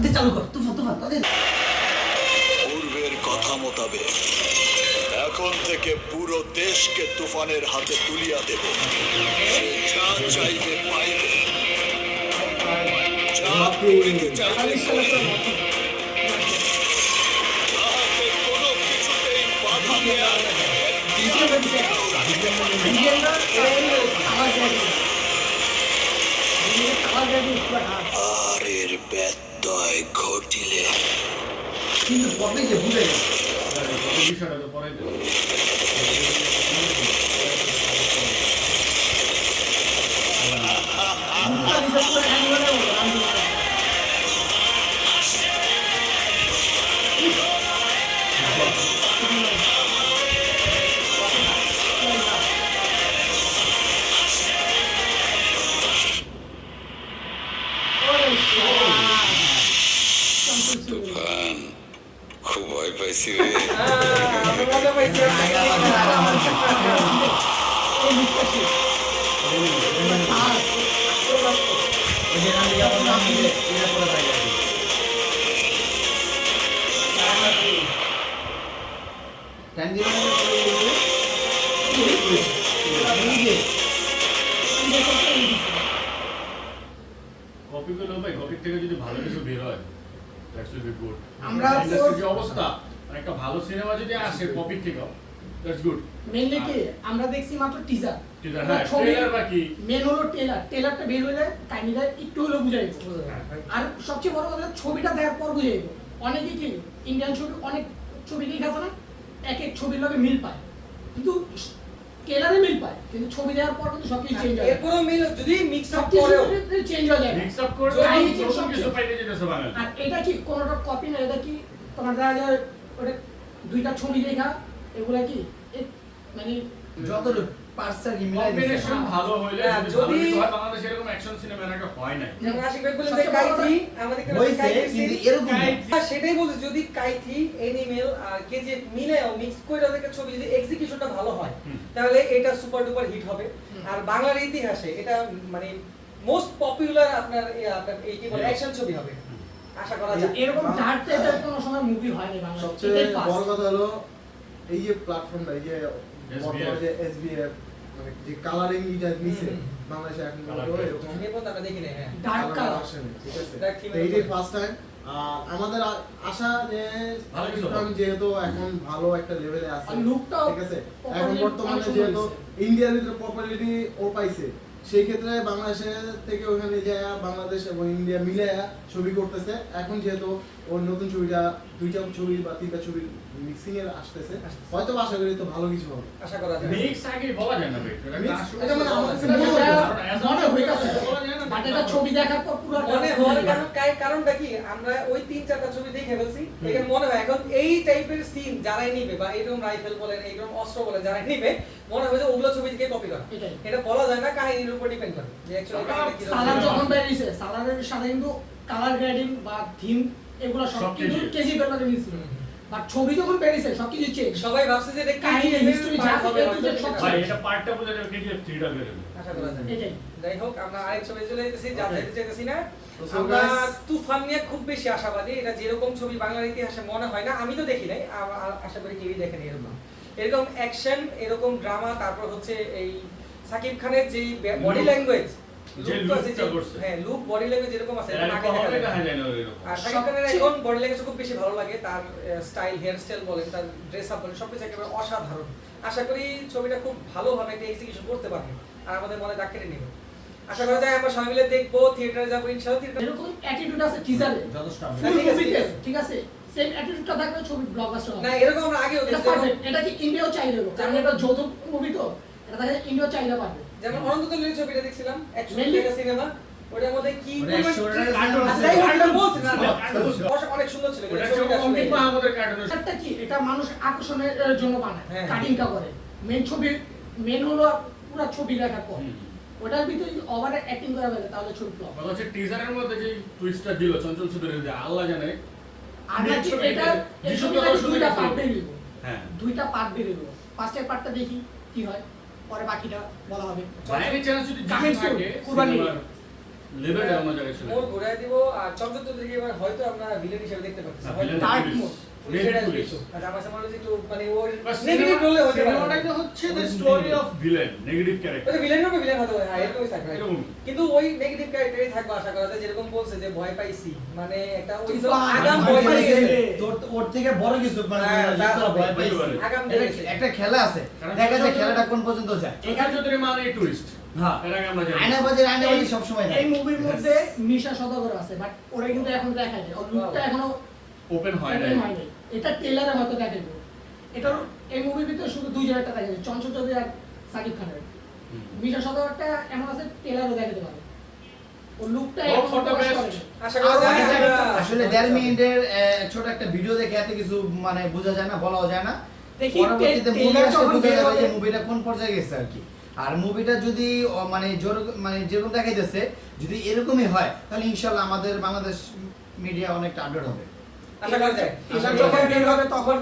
চালু কর তুফান তুফান তাদের পূর্বের কথা মোতাবেক এখন থেকে পুরো দেশকে তুফানের হাতে তুলিয়া দেব। সে যা চাইবে পাইবে, যা করিতে চাইবে করিবে। তাহাতে কোনো কিছুতেই বাধা দেয়া আর এর ব্যত্যয় ঘটিলে কিন্তু কবে যে ভুলে গেছে বিষয়টা তো পরে দেবো। তুফান খুব ভয় পাইছি রে। কপি করলে ভাই কপির থেকে যদি ভালো কিছু বের হয় দ্যাটস উইল বি গুড। আমরা ইন্ডাস্ট্রির যে অবস্থা একটা ভালো সিনেমা যদি আসে কপির থেকে দ্যাটস গুড। মেইনলি কি আমরা দেখছি মাত্র টিজার টিজার হ্যাঁ ট্রেলার বাকি মেন হলো টেলারটা বের হলে কাহিনীটা একটু হলেও বুঝাইব আর সবচেয়ে বড় কথা ছবিটা দেখার পর বুঝাইব। অনেকে কি ইন্ডিয়ান ছবি অনেক ছবি দেখে আছে না এক এক ছবির লগে মিল পায় কিন্তু টেলারে মিল পায় কিন্তু ছবি দেখার পর কিন্তু সবকিছু চেঞ্জ হয় এরপরও মিল যদি মিক্স আপ সবকিছু করেও চেঞ্জ হয়ে যায় মিক্স আপ করে কাহিনী নতুন সব কিছু পাইতে যেতেছে বাঙালি। আর এটা কি কোনটা কপি না এটা কি তোমার দেখা যায় ওটা দুইটা ছবি দেখা এগুলা কি মানে যত পার্সা কি মিলাই কম্বিনেশন ভালো হইলে হ্যাঁ, যদি যদি- ভালো কিছু হয় বাংলাদেশে এরকম অ্যাকশন সিনেমা একটা হয় না। যেমন আশিক ভাই বললেন যে সবচেয়ে বড় কাইথি আমাদের কাছে হইছে কাইথি কিন্তু সিরিজ এরকম না। হ্যাঁ, সেটাই বলছি যদি কাইথি এনিমেল আর কেজিএফ মিলায়ও মিক্স করে ওদেরকে ছবি যদি এক্সিকিউশনটা ভালো হয় তাহলে এটা সুপার ডুপার হিট হবে। আর বাংলার ইতিহাসে এটা মানে মোস্ট পপুলার আপনার আপনার এই কি বলে অ্যাকশন ছবি হবে আশা করা যায়। এরকম ডার্ক টাইপের কোনো সময় মুভি হয়নি বাংলাদেশে সবচেয়ে এটাই বড় ফার্স্ট কথা হলো এই যে প্ল্যাটফর্মটা এই যে বর্তমানে যে এসবিএফ মানে যে কালারিং এটা নিছে বাংলাদেশে এখন Colour পর্যন্ত grade। এরকম এই পর্যন্ত আমরা দেখি না হ্যাঁ ডার্ক কালার কালার আসেনি, ঠিক আছে? Dark theme তো এইটাই ফার্স্ট টাইম। আর আমাদের আশা যে ভালো কিছু সাকিব খান যেহেতু এখন ভালো একটা লেভেলে আছে, আর lookটাও ঠিক আছে, এখন properly বর্তমানে function যেহেতু হয়েছে। ইন্ডিয়ার ভিতরে পপুলারিটি ও পাইছে, সেই ক্ষেত্রে বাংলাদেশের থেকে ওখানে যায় বাংলাদেশ এবং ইন্ডিয়া মিলে ছবি করতেছে। এখন যেহেতু ওর নতুন ছবিটা দুইটা ছবি বা তিনটা ছবি মিক্সিং এর আসতেছে, হয়তো আশা করি তো ভালো কিছু হবে। আশা করা যায়। মিক্স আগে বলা যায় না ভাই এটা Mix, আসলে এটা মানে আমার কাছে এটা মনে হয় মনে হইতাছে বাট এটা ছবি দেখার পর পুরো মনে হওয়ার কারণটা কি আমরা ওই তিন চারটা ছবি দেখে ফেলছি এখানে মনে হয় এখন এই টাইপের সিন যারাই নিবে বা এরকম রাইফেল বলেন এইরকম অস্ত্র বলেন যারাই নিবে মনে হয় যে ওগুলো ছবি থেকে কপি করা এটাই। এটা বলা যায় না কাহিনীর উপর ডিপেন্ড করে যে অ্যাকচুয়ালি সালার যখন বেরিয়েছে সালারের সাথে কিন্তু কালার গ্রেডিং বা থিম এগুলো সব সব কিছু KGF কেজি বের করে নিয়েছিল বাট ছবি যখন বেরিয়েছে সবকিছু চেঞ্জ সবাই ভাবছে যে এটা কাহিনী, KGF এর history part যা হবে, আছে, হয়তো সব এটা ভাই হবে। এটা পার্টটা বুঝে যাবে কেজিএফ 3টা বের হবে। আশা করা যায়। এটাই যাই হোক আমরা আরেক ছবি চলে যেতেছি যা Okay. যেতে চাইতেছি না তো so আমরা guys, তুফান নিয়ে খুব বেশি আশাবাদী এটা যেরকম ছবি বাংলার ইতিহাসে মনে হয় না আমি তো দেখি নাই আশা করি কেউই দেখেনি এরকম এরকম অ্যাকশন এরকম ড্রামা তারপর হচ্ছে এই সাকিব খানের যে বডি Look, ল্যাঙ্গুয়েজ যে lookটা করছে। হ্যাঁ লুক বডি ল্যাঙ্গুয়েজ এরকম আছে এর এটা আগে আগে দেখা কখনোই যায় না। দেখা যায় না এরকম। আর সাকিব খানের সবচেয়ে- এখন বডি ল্যাঙ্গুয়েজ খুব বেশি ভালো লাগে তার স্টাইল হেয়ার স্টাইল বলেন তার ড্রেস আপ বলেন সবকিছু একেবারে অসাধারণ আশা করি ছবিটা খুব ভালোভাবে একটা এক্সিকিউশন করতে পারবে আর আমাদের মনে দাগ কেটে নেবে আশা করা যায় আমরা সবাই মিলে দেখবো থিয়েটারে যাবো ইনশাআল্লাহ থিয়েটারে এরকম অ্যাটিটিউড আছে টিজারে যথেষ্ট ফুল ঠিক আছে, মুভিতে ঠিক আছে। ঠিক আছে সেম অ্যাটিটিউডটা থাকলে ছবি ব্লকবাস্টার না হবে এরকম আমরা আগেও এটা দেখছি পারফেক্ট এটা কি ইন্ডিয়াও চাইলে কারণ এটা যৌথ মুভি তো এটা থাকে ইন্ডিয়াও চাইলে পারবে যেমন অনন্ত লির ছবিটা দেখছিলাম অ্যাকশন Mainly- সিনেমা ওটার মধ্যে কি ওটা পরিমাণ action twist- cartoon আচ্ছা, ছিল। এই cartoon বলছি না, না। cartoon ছিল। অনেক সুন্দর ছিল ওটা ছবিটা হচ্ছে অঙ্কিত আসলে। মাহমুদের কার্টুনের একটা কি এটা মানুষ আকর্ষণের জন্য বানায় হ্যাঁ। কাটিংটা করে মেন ছবি মেন হলো পুরো ছবি দেখার পর ওটার ভিতরে যদি ওভার অ্যাক্টিং করা লাগে তাহলে ছবি ফ্লপ কথা হচ্ছে টিজারের মধ্যে যে টুইস্টটা দিল চঞ্চল সুধীরের যে আল্লাহ জানে আর Main নাকি ছবিতে এটা এই যিশু ছবিটা প্রকাশ দুইটা করেছে। পার্ট বেরিয়ে হ্যাঁ দুইটা পার্ট বেরিয়ে ফার্স্টের পার্টটা দেখি কি হয় পরে বাকিটা বলা হবে বাইরে চান্স যদি Coming যিশু soon, থাকে কুরবানি। সিনেমার লেভেলটা অন্য জায়গায় চলে মোড় ঘুরাই দিব আর চঞ্চল চৌধুরীকে এবার হয়তো আমরা ভিলেন হিসেবে দেখতে পাচ্ছি না, হয়তো villain dark police. mode। Red সেটা পুলিশ। একটু আর আমার কাছে মনে হচ্ছে একটু মানে ওর But নেগেটিভ cinema- রোলে হতে পারে সিনেমাটাকে হচ্ছে the story of villain, negative character। ওই ভিলেন হবে ভিলেন হতে পারে হ্যাঁ এরকমই থাকবে এরকম। কিন্তু ওই নেগেটিভ ক্যারেক্টারই থাকবে আশা করা যায় যেরকম বলছে যে ভয় পাইছি মানে একটা ওই যে তুফান, আগাম ভয় ভয় পেয়ে পাইছে। গেছে ওর থেকে বড় কিছু মানে হ্যাঁ, তা লিখতে হবে, হবে। ভয় পাইছি। আগাম এটা পেয়ে গেছে। একটা খেলা আছে, কারণ দেখা যায় চঞ্চল খেলাটা কোন পর্যন্ত যায়। চঞ্চল চৌধুরী মানে টুরিস্ট। হ্যাঁ, এর আগে আমরা জানি। আয়নাবাজি সবসময় এই মুভির মধ্যে মিশা সদাগর আছে বাট ওরা কিন্তু এখন দেখা যায় ওর লুকটা এখনো ওপেন হয় নাই। open হয়নি। এটা ট্রেলারে হয়তো দেখাবো এটা এই মুভির ভিতরে শুধু দুই জায়গাটা দেখা যায় চঞ্চল চৌধুরী আর সাকিব খানের হুম। মিশা সদাগরটা এমন আছে ট্রেলারে দেখাতে পারে ওর লুকটা Hope এখন for the প্রকাশ best. করেনি। আশা করা যায় আসলে 1.5 মিনিটের ছোট একটা ভিডিও দেখে এত কিছু মানে বোঝা যায় না, বলাও যায় না। দেখি পরবর্তীতে মুভি ট্রেলার আসলে যখন বোঝা বের যাবে হবে যে মুভিটা কোন পর্যায়ে গেছে আর কি। আর মুভিটা যদি মানে মানে যেরকম দেখাইতেছে যদি এরকমই হয় তাহলে ইনশাআল্লাহ আমাদের বাংলাদেশ মিডিয়া অনেকটা আপডেট হবে। আশা করা যায় ট্রেলার যখন বের হবে তখন